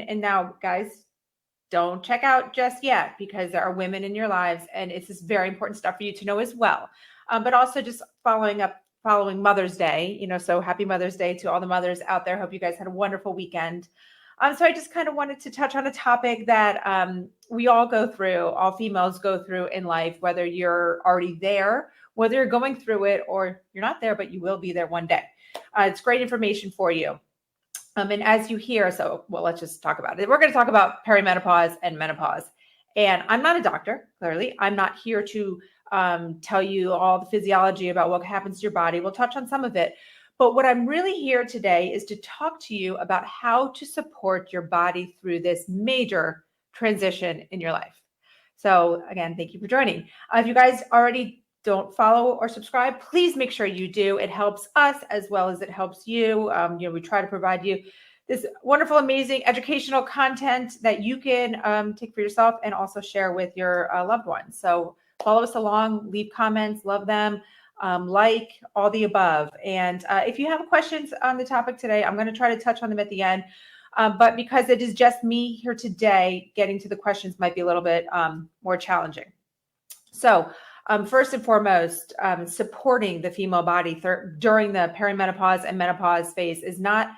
And now, guys, don't check out just yet, because there are women in your lives, and it's this very important stuff for you to know as well. But also just following Mother's Day, so happy Mother's Day to all the mothers out there. Hope you guys had a wonderful weekend. So I just kind of wanted to touch on a topic that we all go through, all females go through in life, whether you're already there, whether you're going through it, or you're not there, but you will be there one day. It's great information for you. And as you hear, let's just talk about it. We're going to talk about perimenopause and menopause. And I'm not a doctor, clearly. I'm not here to tell you all the physiology about what happens to your body. We'll touch on some of it. But what I'm really here today is to talk to you about how to support your body through this major transition in your life. So again, thank you for joining. If you guys already don't follow or subscribe, please make sure you do. It helps us as well as it helps you. We try to provide you this wonderful, amazing educational content that you can take for yourself and also share with your loved ones. So follow us along, leave comments, love them, like all the above. And if you have questions on the topic today, I'm going to try to touch on them at the end. But because it is just me here today, getting to the questions might be a little bit more challenging. So first and foremost, supporting the female body during the perimenopause and menopause phase is not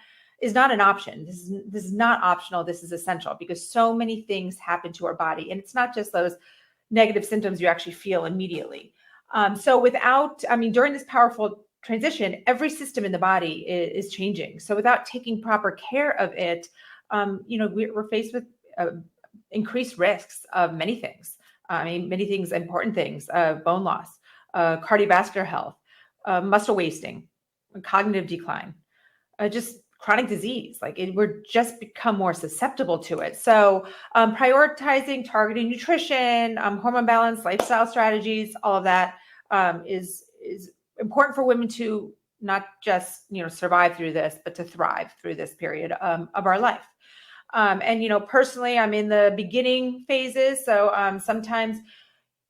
an option. This is not optional. This is essential, because so many things happen to our body, and it's not just those negative symptoms you actually feel immediately. During this powerful transition, every system in the body is changing. So without taking proper care of it, we're faced with increased risks of many things. Important things, bone loss, cardiovascular health, muscle wasting, cognitive decline, just chronic disease. We're just become more susceptible to it. So prioritizing targeted nutrition, hormone balance, lifestyle strategies, all of that is important for women to not just, survive through this, but to thrive through this period of our life. Personally, I'm in the beginning phases. So sometimes,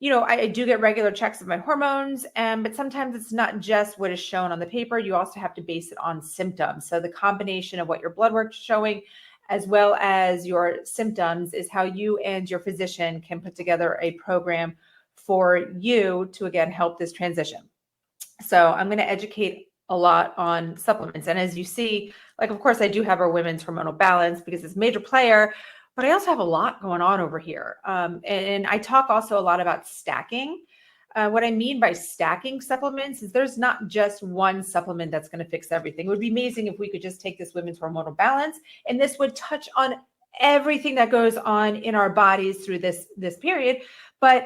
I do get regular checks of my hormones, but sometimes it's not just what is shown on the paper. You also have to base it on symptoms. So the combination of what your blood work is showing, as well as your symptoms, is how you and your physician can put together a program for you to, again, help this transition. So I'm going to educate a lot on supplements. And as you see, of course, I do have our women's hormonal balance because it's a major player, but I also have a lot going on over here. And I talk also a lot about stacking. What I mean by stacking supplements is there's not just one supplement that's going to fix everything. It would be amazing if we could just take this women's hormonal balance, and this would touch on everything that goes on in our bodies through this period. But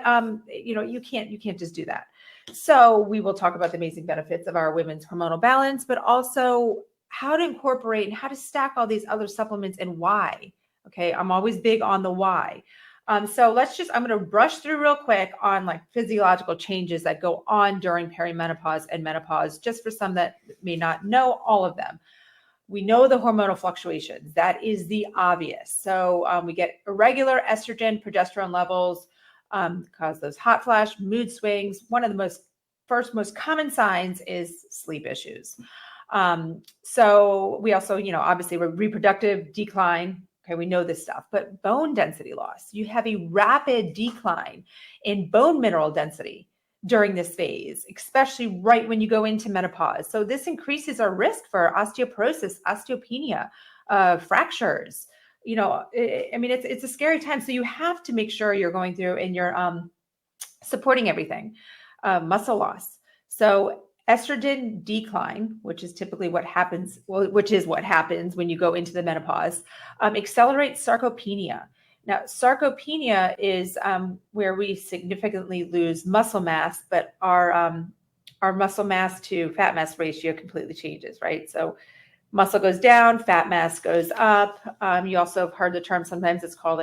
you can't just do that. So we will talk about the amazing benefits of our women's hormonal balance, but also how to incorporate and how to stack all these other supplements and why. Okay, I'm always big on the why. I'm going to brush through real quick on physiological changes that go on during perimenopause and menopause, just for some that may not know all of them. We know the hormonal fluctuations. That is the obvious. So we get irregular estrogen, progesterone levels, cause those hot flash, mood swings. One of the most common signs is sleep issues. So we also, obviously reproductive decline. Okay, we know this stuff, but bone density loss. You have a rapid decline in bone mineral density during this phase, especially right when you go into menopause. So this increases our risk for osteoporosis, osteopenia, fractures. It's a scary time. So you have to make sure you're going through and you're supporting everything. Muscle loss. So estrogen decline, which is typically what happens when you go into the menopause, accelerates sarcopenia. Now, sarcopenia is where we significantly lose muscle mass, but our muscle mass to fat mass ratio completely changes, right? So muscle goes down, fat mass goes up. You also have heard the term, sometimes it's called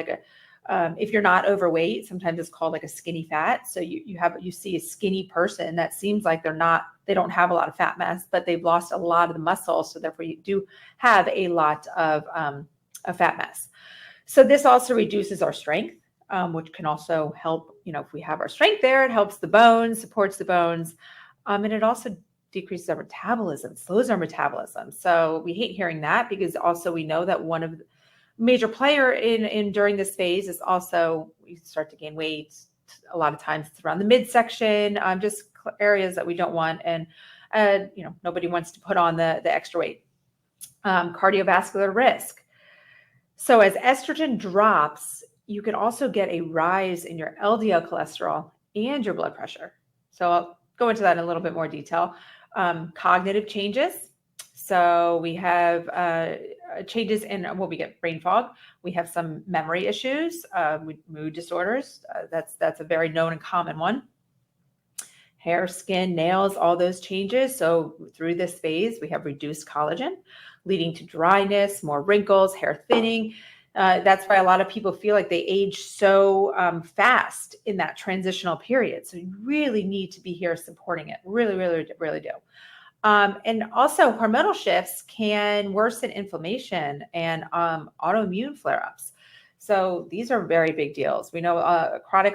if you're not overweight, sometimes it's called a skinny fat. So you see a skinny person that seems like they don't have a lot of fat mass, but they've lost a lot of the muscle. So therefore you do have a lot of fat mass. So this also reduces our strength, which can also help, if we have our strength there, it helps the bones, supports the bones. And it also decreases our metabolism, slows our metabolism. So we hate hearing that, because also we know that one of major player in during this phase is also you start to gain weight. A lot of times it's around the midsection, just areas that we don't want, and nobody wants to put on the extra weight. Cardiovascular risk. So as estrogen drops, you can also get a rise in your LDL cholesterol and your blood pressure. So I'll go into that in a little bit more detail. Cognitive changes. So we have changes in we get brain fog. We have some memory issues, mood disorders. That's a very known and common one. Hair, skin, nails, all those changes. So through this phase, we have reduced collagen, leading to dryness, more wrinkles, hair thinning. That's why a lot of people feel like they age so fast in that transitional period. So you really need to be here supporting it. Really, really, really do. And also hormonal shifts can worsen inflammation and autoimmune flare-ups. So these are very big deals. We know chronic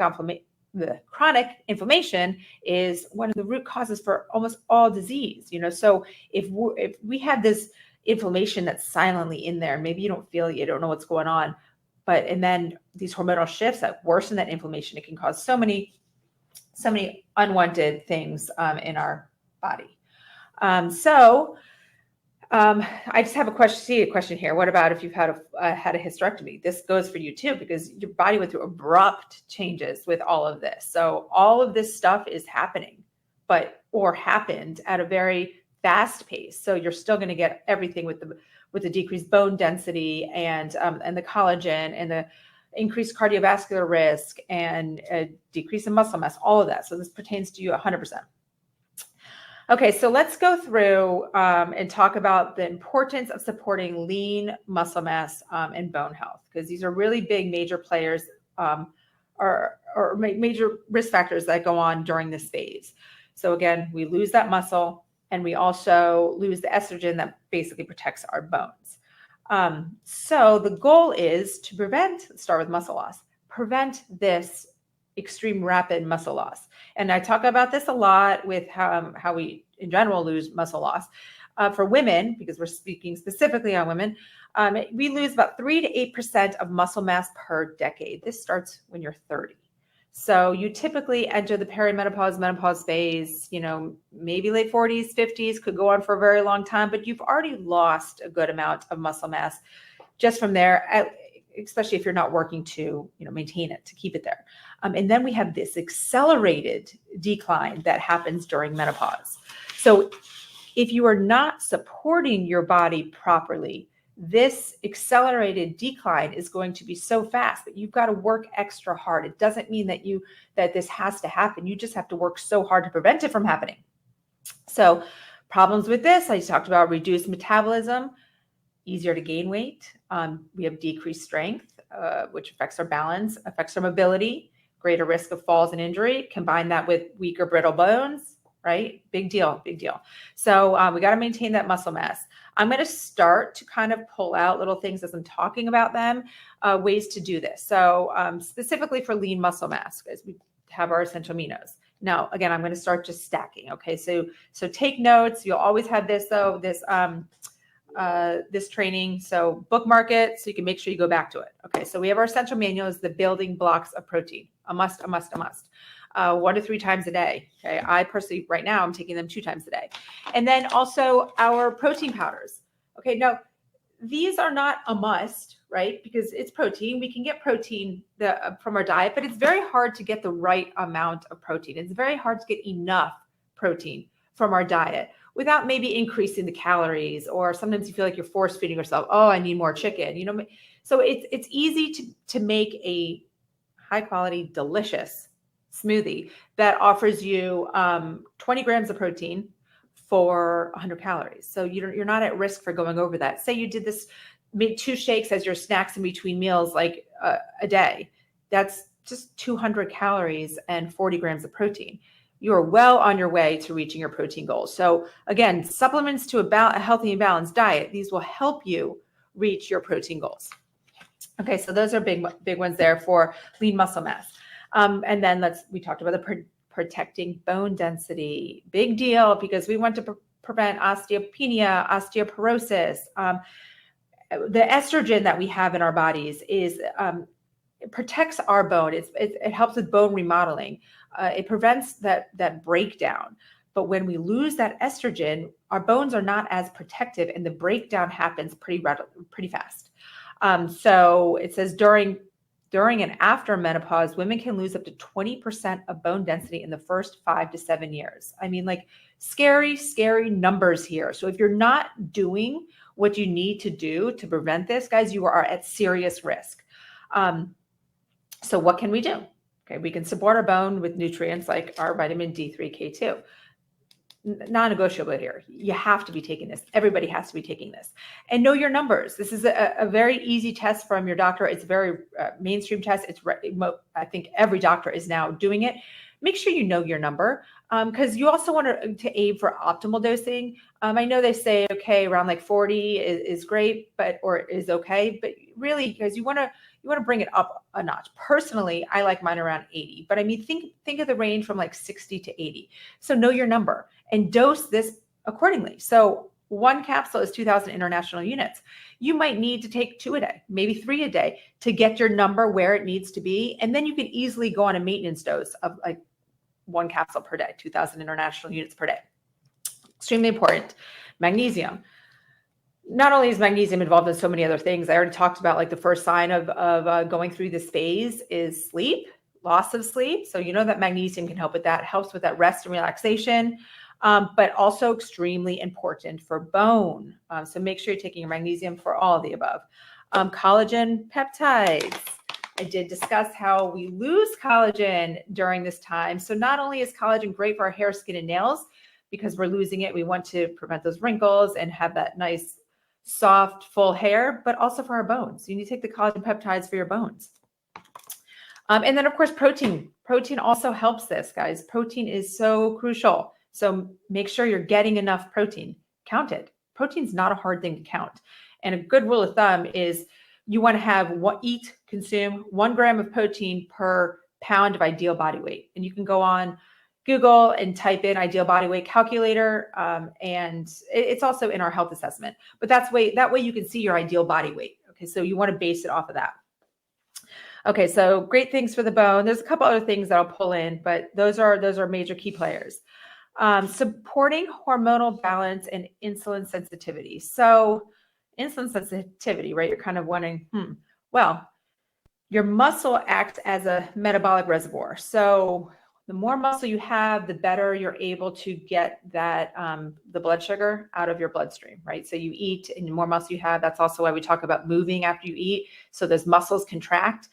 inflammation is one of the root causes for almost all disease. So if we have this inflammation that's silently in there, maybe you don't feel it, you don't know what's going on, and then these hormonal shifts that worsen that inflammation, it can cause so many unwanted things in our body. I just have a question here. What about if you've had a hysterectomy? This goes for you too, because your body went through abrupt changes with all of this. So all of this stuff is happening, or happened at a very fast pace. So you're still going to get everything with the decreased bone density and the collagen and the increased cardiovascular risk and a decrease in muscle mass, all of that. So this pertains to you 100%. Okay, so let's go through and talk about the importance of supporting lean muscle mass and bone health, because these are really big, major players or major risk factors that go on during this phase. So again, we lose that muscle and we also lose the estrogen that basically protects our bones. So the goal is to start with muscle loss, prevent this extreme rapid muscle loss. And I talk about this a lot with how we in general lose muscle loss. For women, because we're speaking specifically on women, we lose about 3 to 8% of muscle mass per decade. This starts when you're 30. So you typically enter the perimenopause, menopause phase, maybe late 40s, 50s, could go on for a very long time, but you've already lost a good amount of muscle mass just from there, especially if you're not working to maintain it, to keep it there. And then we have this accelerated decline that happens during menopause. So if you are not supporting your body properly, this accelerated decline is going to be so fast that you've got to work extra hard. It doesn't mean that this has to happen. You just have to work so hard to prevent it from happening. So problems with this, I talked about reduced metabolism, easier to gain weight. We have decreased strength, which affects our balance, affects our mobility, greater risk of falls and injury. Combine that with weaker, brittle bones, right? Big deal, big deal. So we got to maintain that muscle mass. I'm going to start to kind of pull out little things as I'm talking about them, ways to do this. So specifically for lean muscle mass, because we have our essential aminos. Now, again, I'm going to start just stacking. Okay, so take notes. You'll always have this though, this training. So bookmark it so you can make sure you go back to it. Okay, so we have our essential aminos, the building blocks of protein. A must. 1 to 3 times a day. Okay, I personally right now I'm taking them 2 times a day. And then also our protein powders. Okay, now these are not a must, right? Because it's protein. We can get protein from our diet, but it's very hard to get the right amount of protein. It's very hard to get enough protein from our diet without maybe increasing the calories, or sometimes you feel like you're force feeding yourself. Oh, I need more chicken. So it's easy to make a high quality, delicious smoothie that offers you 20 grams of protein for 100 calories. So you're not at risk for going over that. Say you did this, made 2 shakes as your snacks in between meals, like a day. That's just 200 calories and 40 grams of protein. You are well on your way to reaching your protein goals. So again, supplements to a healthy and balanced diet, these will help you reach your protein goals. Okay, so those are big ones there for lean muscle mass. And then we talked about the protecting bone density. Big deal, because we want to prevent osteopenia, osteoporosis. the estrogen that we have in our bodies is it protects our bone. It helps with bone remodeling. It prevents that breakdown. But when we lose that estrogen, our bones are not as protective, and the breakdown happens pretty fast. So it says during and after menopause, women can lose up to 20% of bone density in the first 5 to 7 years. I mean, like scary, scary numbers here. So if you're not doing what you need to do to prevent this, guys, you are at serious risk. So what can we do? Okay, we can support our bone with nutrients like our vitamin D3, K2. Non-negotiable here. You have to be taking this. Everybody has to be taking this. And know your numbers. This is a very easy test from your doctor. It's a very mainstream test. I think every doctor is now doing it. Make sure you know your number, because you also want to aim for optimal dosing. I know they say, okay, around like 40 is great, or is okay, but really, because you want to bring it up a notch. Personally, I like mine around 80, but I mean, think of the range from like 60 to 80. So know your number and dose this accordingly. So one capsule is 2,000 international units. You might need to take 2 a day, maybe 3 a day to get your number where it needs to be. And then you can easily go on a maintenance dose of like 1 capsule per day, 2,000 international units per day. Extremely important. Magnesium. Not only is magnesium involved in so many other things, I already talked about like the first sign of going through this phase is sleep, loss of sleep. So you know that magnesium can help with that, helps with that rest and relaxation, but also extremely important for bone. So make sure you're taking your magnesium for all of the above. Collagen peptides. I did discuss how we lose collagen during this time. So not only is collagen great for our hair, skin, and nails, because we're losing it, we want to prevent those wrinkles and have that nice, soft, full hair, but also for our bones. You need to take the collagen peptides for your bones. And then, of course, protein. Protein also helps this, guys. Protein is so crucial. So make sure you're getting enough protein. Count it. Protein's not a hard thing to count. And a good rule of thumb is you want to consume 1 gram of protein per pound of ideal body weight. And you can go on Google and type in ideal body weight calculator. And it's also in our health assessment, but that way you can see your ideal body weight. Okay. So you want to base it off of that. Okay. So great things for the bone. There's a couple other things that I'll pull in, but those are major key players. Supporting hormonal balance and insulin sensitivity. So insulin sensitivity, right? You're kind of wondering, well, your muscle acts as a metabolic reservoir. So the more muscle you have, the better you're able to get that the blood sugar out of your bloodstream, right? So you eat, and the more muscle you have, that's also why we talk about moving after you eat. So those muscles contract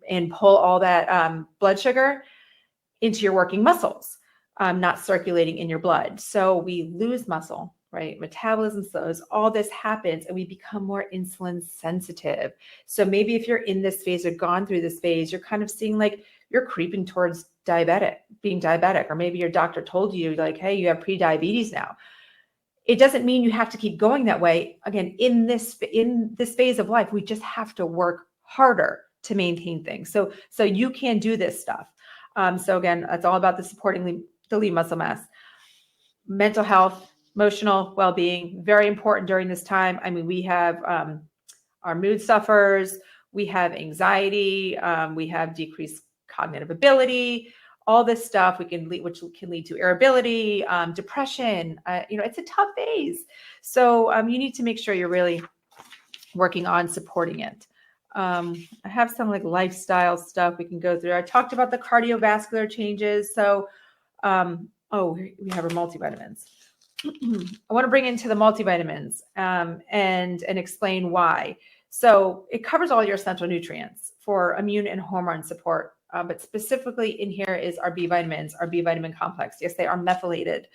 and pull all that blood sugar into your working muscles, not circulating in your blood. So we lose muscle, right? Metabolism slows, all this happens, and we become more insulin sensitive. So maybe if you're in this phase or gone through this phase, you're kind of seeing like you're creeping towards being diabetic, or maybe your doctor told you like, hey, you have pre-diabetes now. It doesn't mean you have to keep going that way. Again, in this phase of life, we just have to work harder to maintain things. So you can do this stuff. So again, it's all about the supporting the lean muscle mass. Mental health, emotional well-being, very important during this time. I mean, we have our mood suffers, we have anxiety, we have decreased cognitive ability, all this stuff which can lead to irritability, depression. It's a tough phase. So you need to make sure you're really working on supporting it. I have some like lifestyle stuff we can go through. I talked about the cardiovascular changes. So, we have our multivitamins. I want to bring into the multivitamins and explain why. So it covers all your essential nutrients for immune and hormone support. But specifically in here is our B vitamins, our B vitamin complex. Yes, they are methylated.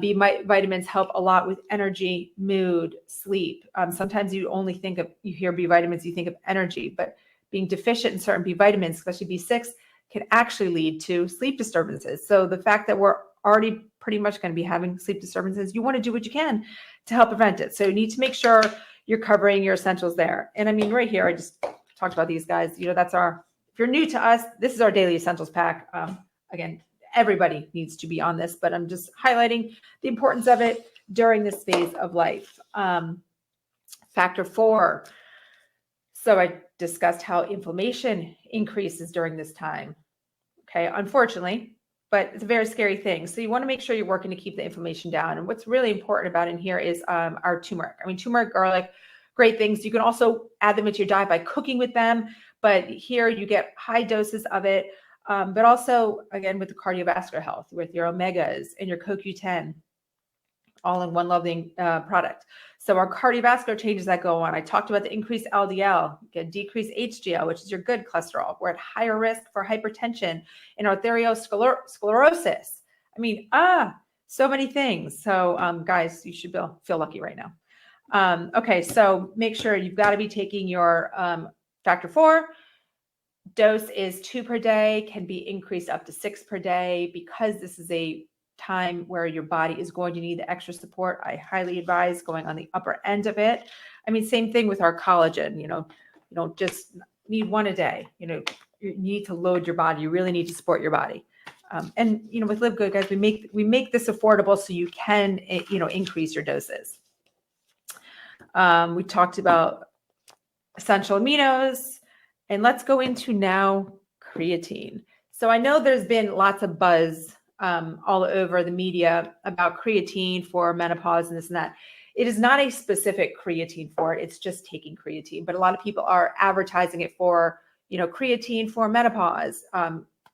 B vitamins help a lot with energy, mood, sleep. Sometimes you hear B vitamins, you think of energy, but being deficient in certain B vitamins, especially B6, can actually lead to sleep disturbances. So the fact that we're already pretty much going to be having sleep disturbances, you want to do what you can to help prevent it. So you need to make sure you're covering your essentials there. And I mean, right here, I just talked about these guys. If you're new to us, this is our daily essentials pack. Again, everybody needs to be on this, but I'm just highlighting the importance of it during this phase of life. Factor 4. So I discussed how inflammation increases during this time. Okay, unfortunately, but it's a very scary thing. So you want to make sure you're working to keep the inflammation down. And what's really important about in here is our turmeric. I mean, turmeric, garlic, great things. You can also add them into your diet by cooking with them. But here you get high doses of it. But also, again, with the cardiovascular health, with your omegas and your CoQ10, all in one loving product. So our cardiovascular changes that go on. I talked about the increased LDL, get decreased HDL, which is your good cholesterol. We're at higher risk for hypertension and arteriosclerosis. I mean, so many things. So guys, you should feel lucky right now. Okay, so make sure you've got to be taking your factor 4. Dose is 2 per day, can be increased up to 6 per day because this is a time where your body is going to need the extra support. I highly advise going on the upper end of it. I mean, same thing with our collagen, you don't just need 1 a day, you need to load your body. You really need to support your body. And, with LiveGood, guys, we make this affordable so you can, increase your doses. We talked about essential aminos, and let's go into now creatine. So I know there's been lots of buzz all over the media about creatine for menopause and this and that. It is not a specific creatine for it. It's just taking creatine. But a lot of people are advertising it for, creatine for menopause.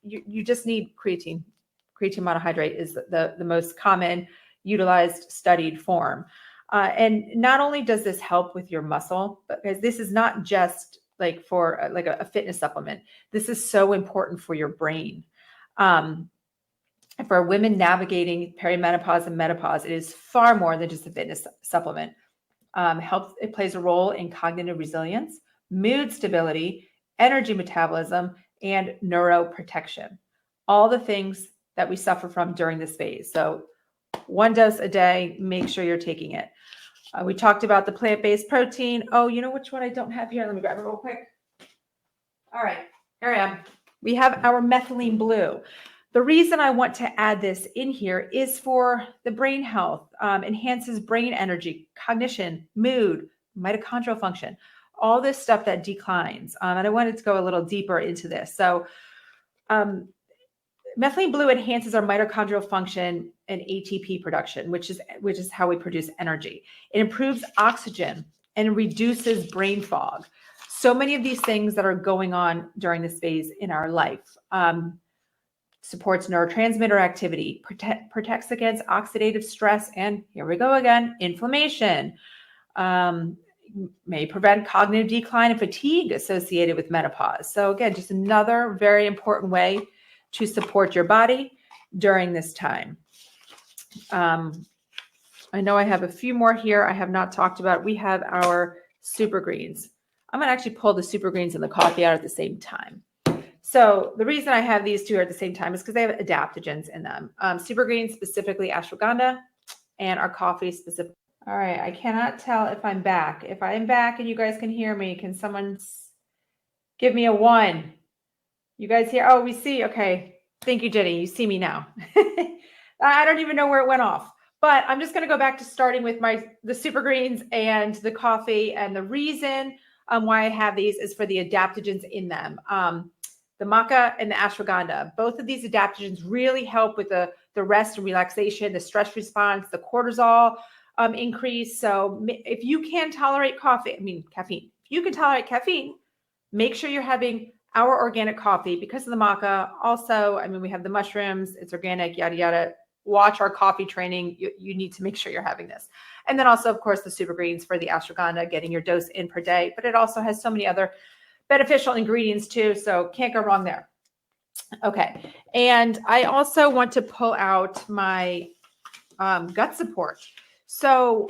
You just need creatine. Creatine monohydrate is the most common utilized studied form. And not only does this help with your muscle, but because this is not just like for a fitness supplement. This is so important for your brain. For women navigating perimenopause and menopause, it is far more than just a fitness supplement. It plays a role in cognitive resilience, mood stability, energy metabolism, and neuroprotection. All the things that we suffer from during this phase. So 1 dose a day, make sure you're taking it. We talked about the plant-based protein. Oh, you know which one I don't have here? Let me grab it real quick. All right, here I am. We have our methylene blue. The reason I want to add this in here is for the brain health, enhances brain energy, cognition, mood, mitochondrial function, all this stuff that declines. And I wanted to go a little deeper into this. So methylene blue enhances our mitochondrial function and ATP production, which is how we produce energy. It improves oxygen and reduces brain fog. So many of these things that are going on during this phase in our life. Supports neurotransmitter activity, protects against oxidative stress, and here we go again, inflammation. May prevent cognitive decline and fatigue associated with menopause. So again, just another very important way to support your body during this time. I know I have a few more here I have not talked about. We have our super greens. I'm going to actually pull the super greens and the coffee out at the same time. So the reason I have these two at the same time is because they have adaptogens in them. Super greens, specifically ashwagandha, and our coffee specifically. All right, I cannot tell if I'm back. If I'm back and you guys can hear me, can someone give me a 1? You guys hear? Oh, we see. Okay. Thank you, Jenny. You see me now. I don't even know where it went off. But I'm just going to go back to starting with the super greens and the coffee. And the reason why I have these is for the adaptogens in them. The maca and the ashwagandha. Both of these adaptogens really help with the rest and relaxation, the stress response, the cortisol increase. So if you can tolerate caffeine, if you can tolerate caffeine, make sure you're having our organic coffee because of the maca. Also, we have the mushrooms, it's organic, yada, yada. Watch our coffee training. You need to make sure you're having this. And then also, of course, the super greens for the ashwagandha, getting your dose in per day. But it also has so many other beneficial ingredients too, so can't go wrong there. Okay, and I also want to pull out my gut support. So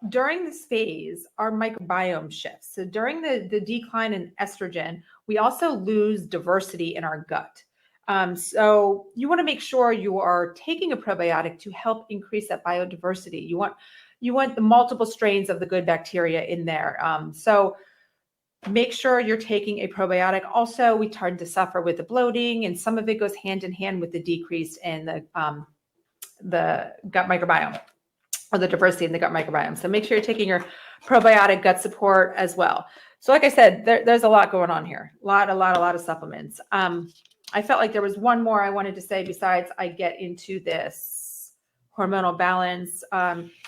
during this phase, our microbiome shifts. So during the decline in estrogen, we also lose diversity in our gut. So you want to make sure you are taking a probiotic to help increase that biodiversity. You want the multiple strains of the good bacteria in there. So make sure you're taking a probiotic. Also, we tend to suffer with the bloating, and some of it goes hand in hand with the decrease in the gut microbiome. or the diversity in the gut microbiome. So make sure you're taking your probiotic gut support as well. So like I said, there's a lot going on here. A lot of supplements. I felt like there was one more I wanted to say besides I get into this hormonal balance.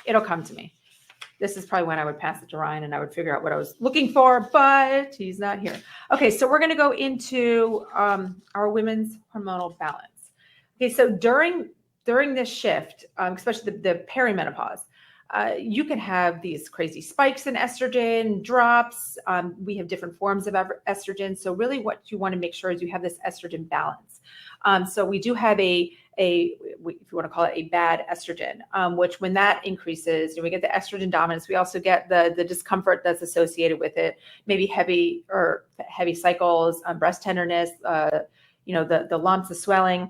It'll come to me. This is probably when I would pass it to Ryan and I would figure out what I was looking for, but he's not here. Okay, so we're going to go into our women's hormonal balance. Okay, so during this shift, especially the perimenopause, you can have these crazy spikes in estrogen, drops. We have different forms of estrogen. So really what you want to make sure is you have this estrogen balance. So we do have if you want to call it a bad estrogen, which when that increases, we get the estrogen dominance. We also get the discomfort that's associated with it, maybe heavy cycles, breast tenderness, the lumps, the swelling.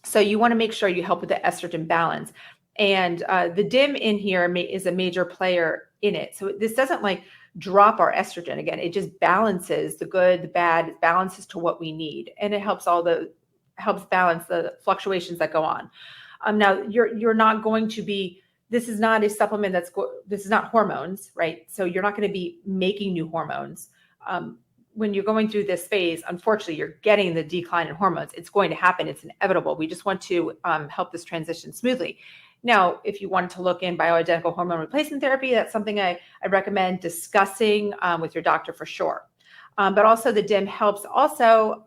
So you want to make sure you help with the estrogen balance. And the DIM in here is a major player in it. So this doesn't like drop our estrogen again. It just balances the good, the bad, it balances to what we need. And it helps balance the fluctuations that go on. Now you're not going to be, this is not a supplement this is not hormones, right? So you're not going to be making new hormones. When you're going through this phase, unfortunately, you're getting the decline in hormones. It's going to happen. It's inevitable. We just want to help this transition smoothly. Now, if you wanted to look in bioidentical hormone replacement therapy, that's something I recommend discussing with your doctor for sure. But also the DIM helps also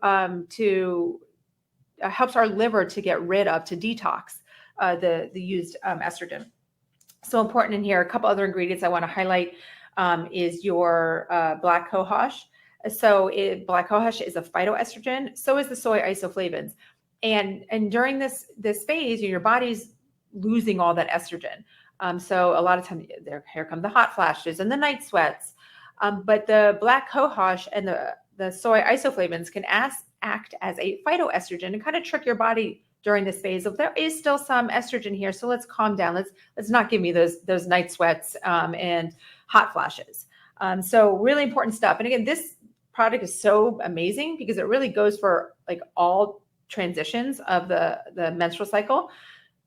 helps our liver to get rid of, to detox the used estrogen. So important in here. A couple other ingredients I want to highlight is your black cohosh. So black cohosh is a phytoestrogen. So is the soy isoflavones. And during this phase, your body's losing all that estrogen. So a lot of times here come the hot flashes and the night sweats. But the black cohosh and the soy isoflavones can act as a phytoestrogen and kind of trick your body during this phase of there is still some estrogen here. So let's calm down. Let's not give me those night sweats and hot flashes. So really important stuff. And again, this product is so amazing because it really goes for like all transitions of the menstrual cycle,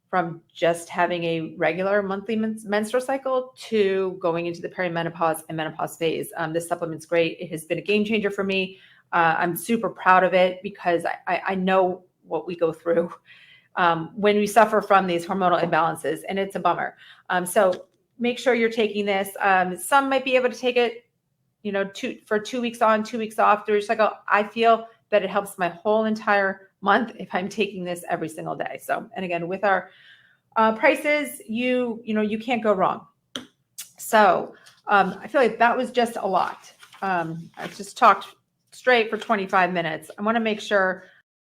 from just having a regular monthly menstrual cycle to going into the perimenopause and menopause phase. This supplement's great. It has been a game changer for me. I'm super proud of it because I know what we go through when we suffer from these hormonal imbalances, and it's a bummer. So make sure you're taking this. Some might be able to take it, for 2 weeks on, 2 weeks off through your cycle. I feel that it helps my whole entire month if I'm taking this every single day. So, and again, with our prices, you can't go wrong. So I feel like that was just a lot. I just talked straight for 25 minutes. I want to make sure